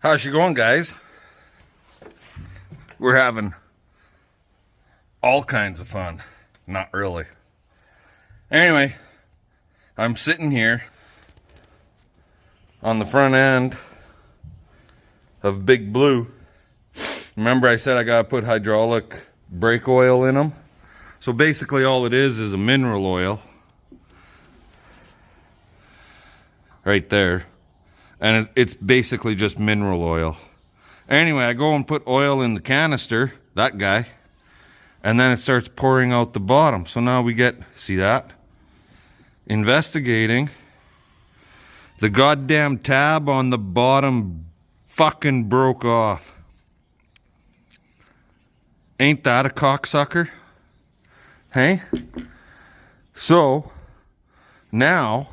How's she going, guys? We're having all kinds of fun. Not really. Anyway, I'm sitting here on the front end of Big Blue. Remember I said I gotta put hydraulic brake oil in them? So basically all it is a mineral oil. Right there. And it's basically just mineral oil. Anyway, I go and put oil in the canister, that guy, and then it starts pouring out the bottom. So now we get, see that? Investigating. The goddamn tab on the bottom fucking broke off. Ain't that a cocksucker? Hey? So, now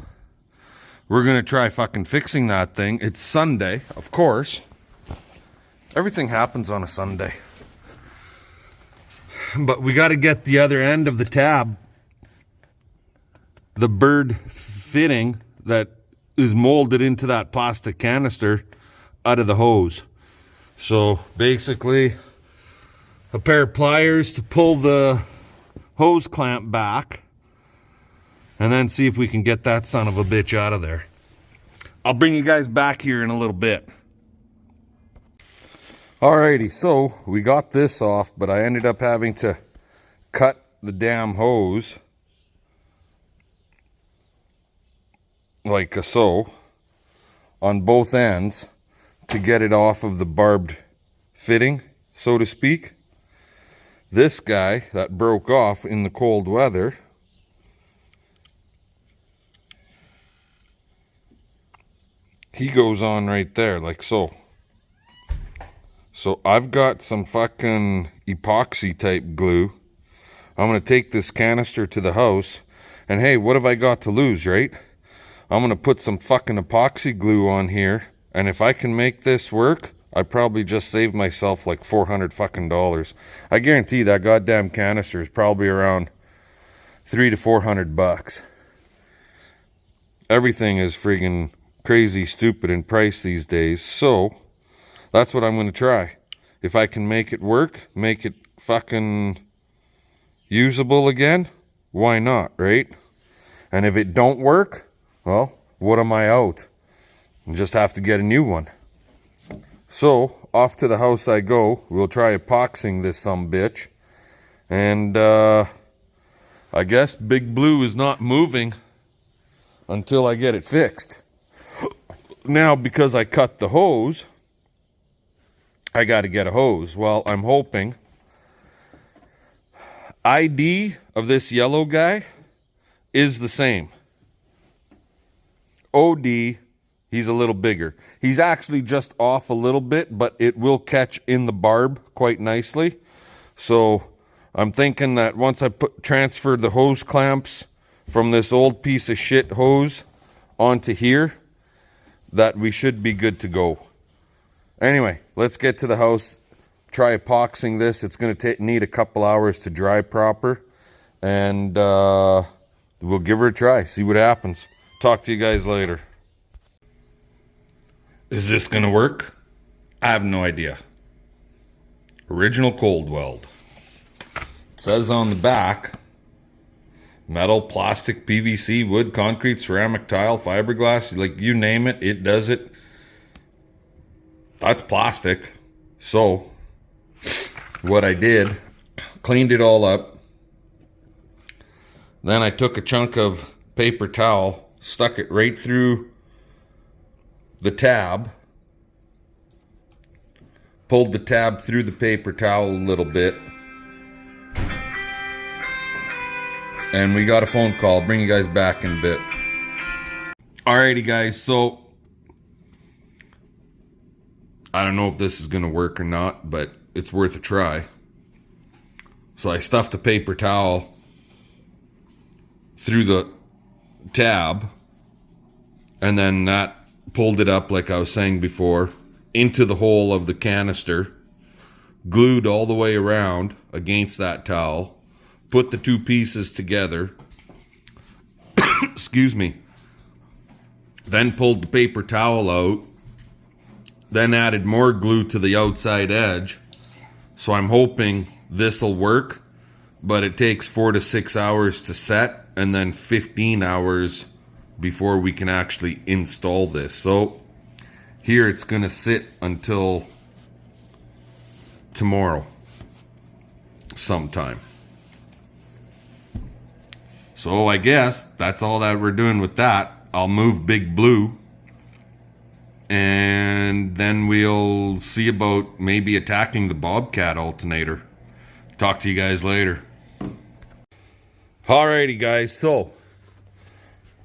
we're gonna try fucking fixing that thing. It's Sunday, of course. Everything happens on a Sunday. But we gotta get the other end of the tab, the bird fitting that is molded into that plastic canister, out of the hose. So basically, a pair of pliers to pull the hose clamp back, and then see if we can get that son of a bitch out of there. I'll bring you guys back here in a little bit. Alrighty, so we got this off, but I ended up having to cut the damn hose like so on both ends to get it off of the barbed fitting, so to speak. This guy that broke off in the cold weather, he goes on right there like so. So I've got some fucking epoxy type glue. I'm gonna take this canister to the house, and hey, what have I got to lose, right? I'm gonna put some fucking epoxy glue on here, and if I can make this work, I probably just saved myself like $400 fucking dollars. I guarantee that goddamn canister is probably around $300 to $400. Everything is friggin' crazy stupid in price these days, so that's what I'm gonna try. If I can make it work, make it fucking usable again, why not, right? And if it don't work, well, what am I out? I just have to get a new one. So, off to the house I go. We'll try epoxying this sumbitch. And, I guess Big Blue is not moving until I get it fixed. Now, because I cut the hose, I got to get a hose. Well, I'm hoping. ID of this yellow guy is the same. OD, he's a little bigger. He's actually just off a little bit, but it will catch in the barb quite nicely. So I'm thinking that once I transfer the hose clamps from this old piece of shit hose onto here, that we should be good to go. Anyway, let's get to the house, try epoxying this. It's going to need a couple hours to dry proper, and we'll give her a try, see what happens. Talk to you guys later. Is this going to work? I have no idea. Original cold weld. It says on the back, metal, plastic, PVC, wood, concrete, ceramic, tile, fiberglass, like you name it, it does it. That's plastic. So what I did, cleaned it all up. Then I took a chunk of paper towel, stuck it right through the tab, pulled the tab through the paper towel a little bit, and we got a phone call. I'll bring you guys back in a bit. Alrighty guys, so I don't know if this is gonna work or not, but it's worth a try. So I stuffed a paper towel through the tab, and then that pulled it up, like I was saying before, into the hole of the canister, glued all the way around against that towel, put the two pieces together, excuse me, then pulled the paper towel out, then added more glue to the outside edge. So I'm hoping this'll work, but it takes 4 to 6 hours to set and then 15 hours before we can actually install this. So here it's gonna sit until tomorrow sometime. So I guess that's all that we're doing with that. I'll move Big Blue and then we'll see about maybe attacking the Bobcat alternator. Talk to you guys later. Alrighty guys, so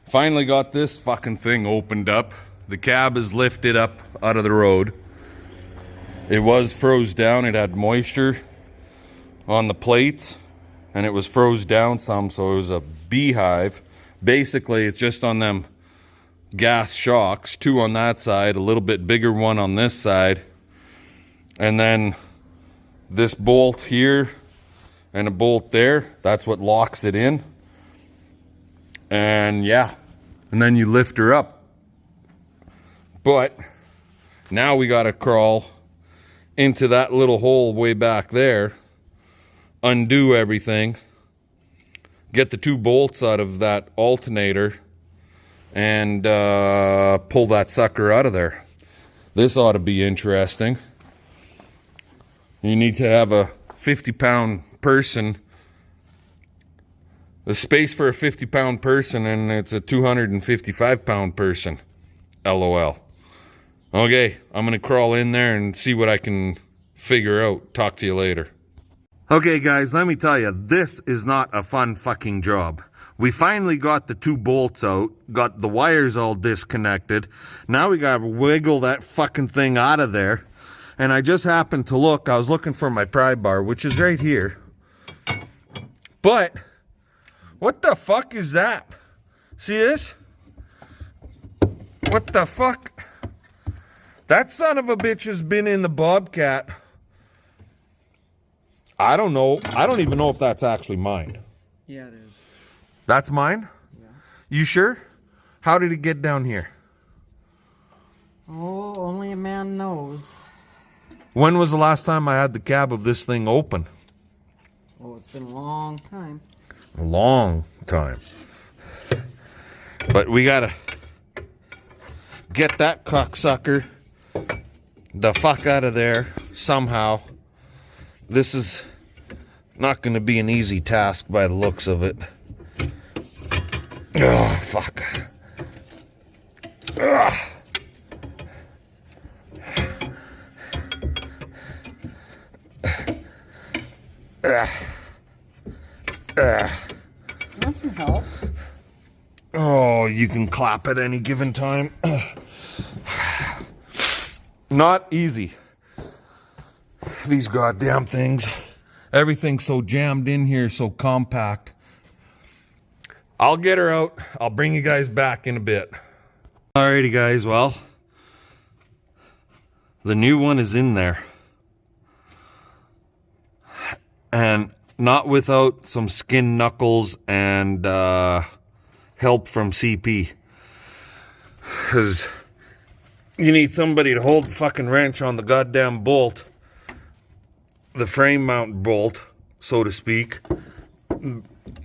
finally got this fucking thing opened up. The cab is lifted up out of the road. It was froze down. It had moisture on the plates and it was froze down some, so it was a beehive. Basically, it's just on them gas shocks, 2 on that side, a little bit bigger one on this side, and then this bolt here and a bolt there. That's what locks it in. And yeah, and then you lift her up. But now we gotta crawl into that little hole way back there, undo everything, get the 2 bolts out of that alternator, and pull that sucker out of there. This ought to be interesting. You need to have a 50-pound person, the space for a 50-pound person, and it's a 255-pound person. LOL. Okay, I'm gonna crawl in there and see what I can figure out. Talk to you later. Okay guys, let me tell you, this is not a fun fucking job. We finally got the 2 bolts out, got the wires all disconnected. Now we gotta wiggle that fucking thing out of there. And I just happened to look, I was looking for my pry bar, which is right here. But, what the fuck is that? See this? What the fuck? That son of a bitch has been in the Bobcat. I don't know. I don't even know if that's actually mine. Yeah, it is. That's mine? Yeah. You sure? How did it get down here? Oh, only a man knows. When was the last time I had the cab of this thing open? Oh, it's been a long time. A long time. But we gotta get that cocksucker the fuck out of there somehow. This is not gonna be an easy task by the looks of it. Oh, fuck. Ugh. Want some help? Oh, you can clap at any given time. Not easy. These goddamn things. Everything's so jammed in here, so compact. I'll get her out. I'll bring you guys back in a bit. Alrighty guys, well, the new one is in there. And not without some skin knuckles and help from CP. Because you need somebody to hold the fucking wrench on the goddamn bolt. The frame mount bolt, so to speak.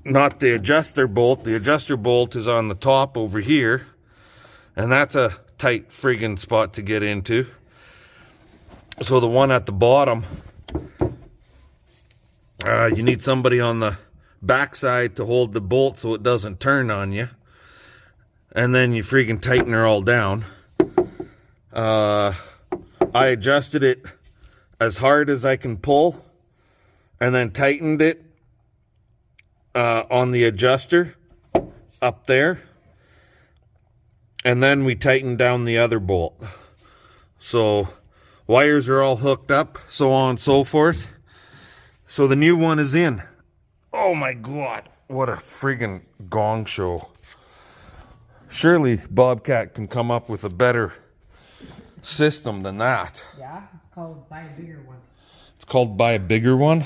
Not the adjuster bolt. The adjuster bolt is on the top over here. And that's a tight friggin' spot to get into. So the one at the bottom, you need somebody on the backside to hold the bolt so it doesn't turn on you. And then you friggin' tighten her all down. I adjusted it as hard as I can pull and then tightened it on the adjuster up there, and then we tightened down the other bolt. So wires are all hooked up, so on and so forth. So the new one is in. Oh my god, what a friggin' gong show. Surely Bobcat can come up with a better system than that. Yeah, it's called buy a bigger one. It's called buy a bigger one?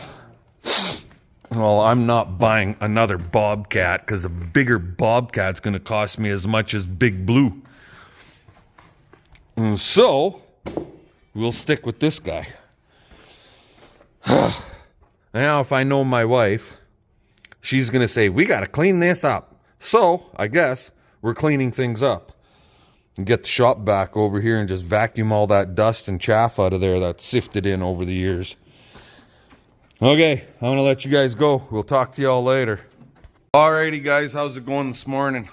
Well, I'm not buying another Bobcat because a bigger Bobcat's going to cost me as much as Big Blue. And so, we'll stick with this guy. Now, if I know my wife, she's going to say, we got to clean this up. So, I guess we're cleaning things up. And get the shop back over here and just vacuum all that dust and chaff out of there that's sifted in over the years. Okay, I'm going to let you guys go. We'll talk to y'all later. Alrighty, guys, how's it going this morning?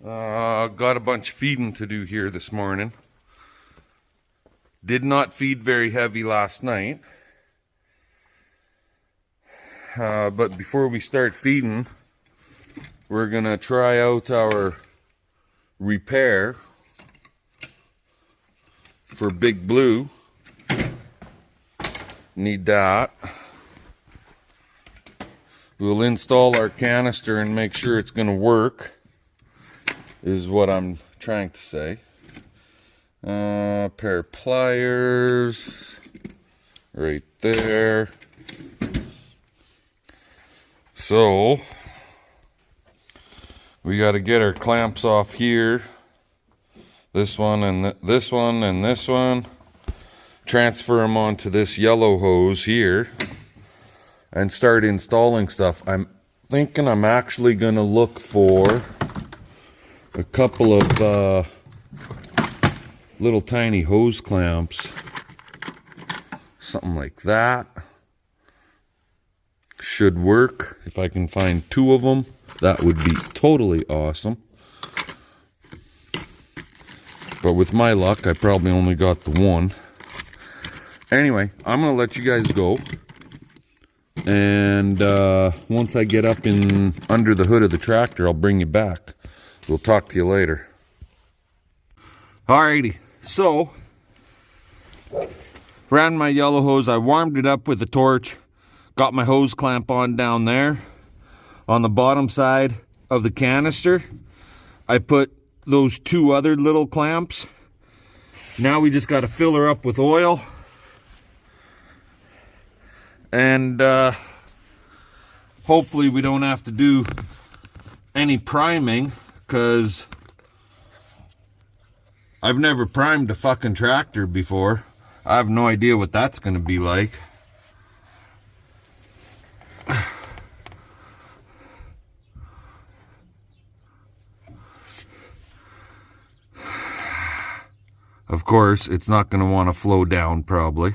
Got a bunch of feeding to do here this morning. Did not feed very heavy last night. But before we start feeding, we're gonna try out our repair for Big Blue. Need that. We'll install our canister and make sure it's gonna work, is what I'm trying to say. Pair of pliers right there. So we got to get our clamps off here. This one and this one and this one. Transfer them onto this yellow hose here and start installing stuff. I'm thinking I'm actually going to look for a couple of little tiny hose clamps. Something like that. Should work. If I can find 2 of them, that would be totally awesome. But with my luck, I probably only got the 1. Anyway, I'm going to let you guys go. And once I get up in under the hood of the tractor, I'll bring you back. We'll talk to you later. Alrighty, so ran my yellow hose. I warmed it up with a torch. Got my hose clamp on down there. On the bottom side of the canister, I put those 2 other little clamps. Now we just got to fill her up with oil. And hopefully we don't have to do any priming, because I've never primed a fucking tractor before. I have no idea what that's going to be like. Of course, it's not going to want to flow down probably.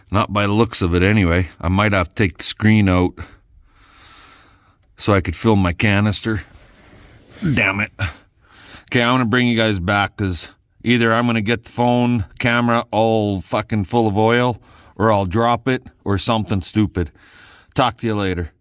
Not by the looks of it anyway. I might have to take the screen out so I could fill my canister. Damn it. Okay, I'm going to bring you guys back, because either I'm going to get the phone camera all fucking full of oil, or I'll drop it, or something stupid. Talk to you later.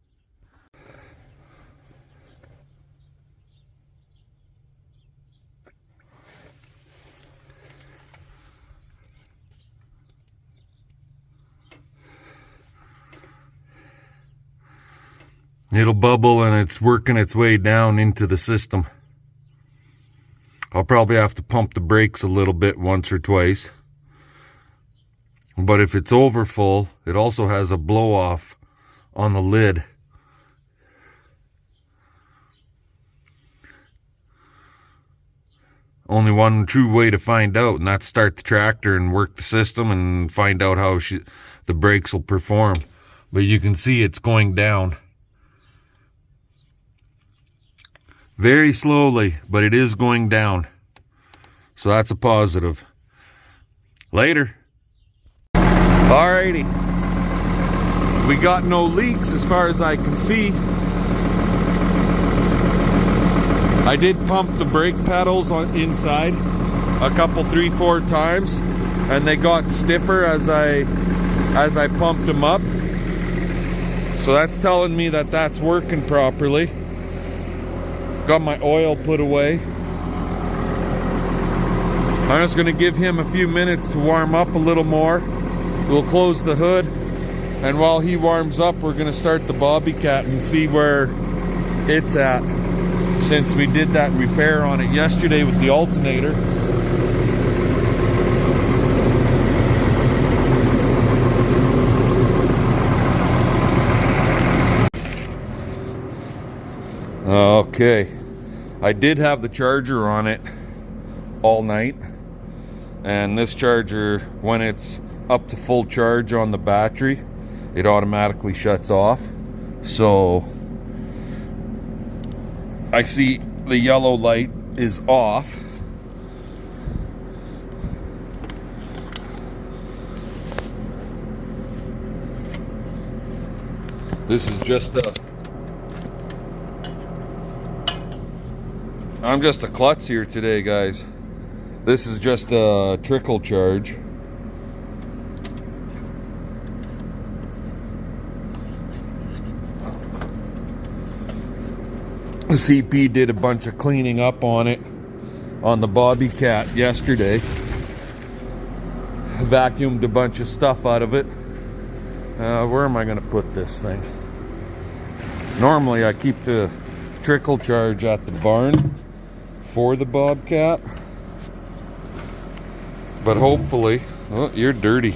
It'll bubble and it's working its way down into the system. I'll probably have to pump the brakes a little bit once or twice. But if it's over full, it also has a blow off on the lid. Only one true way to find out, and that's start the tractor and work the system and find out how the brakes will perform. But you can see it's going down. Very slowly, but it is going down. So that's a positive. Later. Alrighty. We got no leaks as far as I can see. I did pump the brake pedals inside a couple, 3-4 times, and they got stiffer as I pumped them up. So that's telling me that that's working properly. Got my oil put away. I'm just going to give him a few minutes to warm up a little more. We'll close the hood, and while he warms up, we're going to start the Bobcat and see where it's at, since we did that repair on it yesterday with the alternator. Okay, I did have the charger on it all night, and this charger, when it's up to full charge on the battery, it automatically shuts off. So I see the yellow light is off. This is just I'm just a klutz here today, guys. This is just a trickle charge. The CP did a bunch of cleaning up on it on the Bobcat yesterday. Vacuumed a bunch of stuff out of it. Where am I going to put this thing? Normally I keep the trickle charge at the barn for the Bobcat, but hopefully, oh, you're dirty.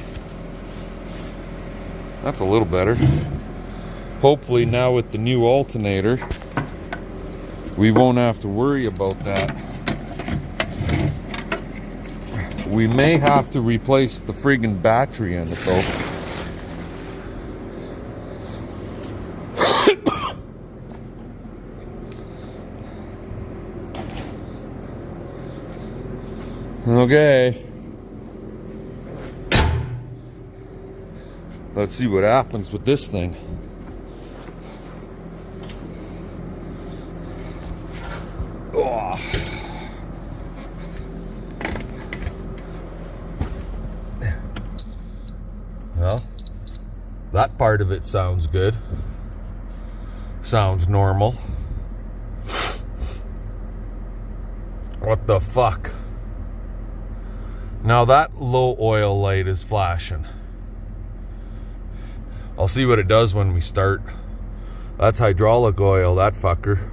That's a little better. Hopefully now with the new alternator, we won't have to worry about that. We may have to replace the friggin' battery in it though. Okay. Let's see what happens with this thing. Oh. Well, that part of it sounds good. Sounds normal. What the fuck? Now that low oil light is flashing. I'll see what it does when we start. That's hydraulic oil, that fucker.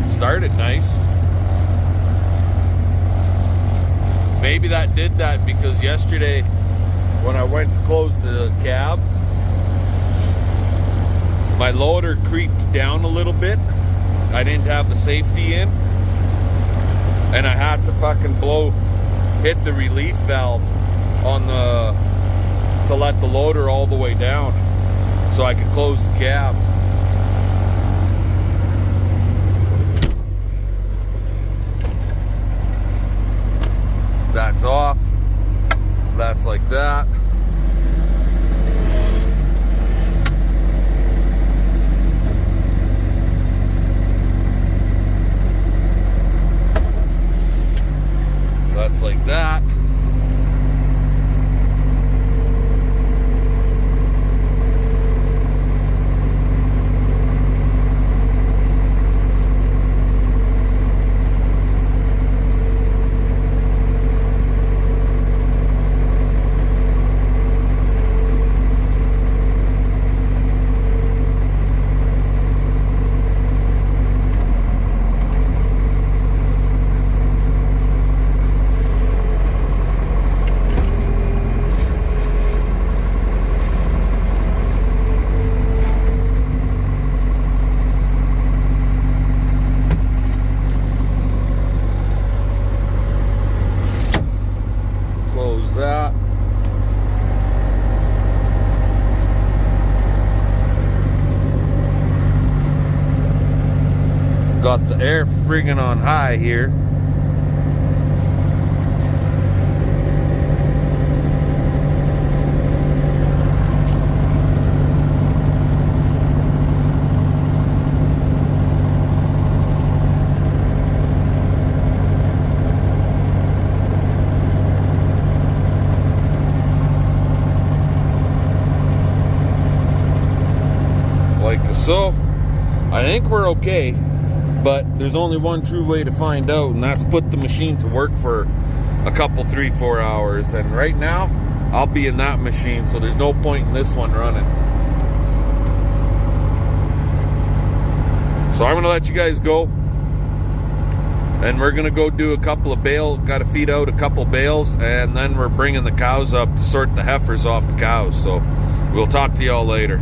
Started nice. Maybe that did that because yesterday when I went to close the cab, my loader creaked down a little bit. I didn't have the safety in, and I had to fucking hit the relief valve on to let the loader all the way down so I could close the cab. That's off. That's like that. That's like that. That. Got the air friggin' on high here. So, I think we're okay, but there's only one true way to find out, and that's put the machine to work for a couple, 3-4 hours. And right now, I'll be in that machine, so there's no point in this one running. So I'm gonna let you guys go. And we're gonna go do a couple of got to feed out a couple bales, and then we're bringing the cows up to sort the heifers off the cows. So we'll talk to y'all later.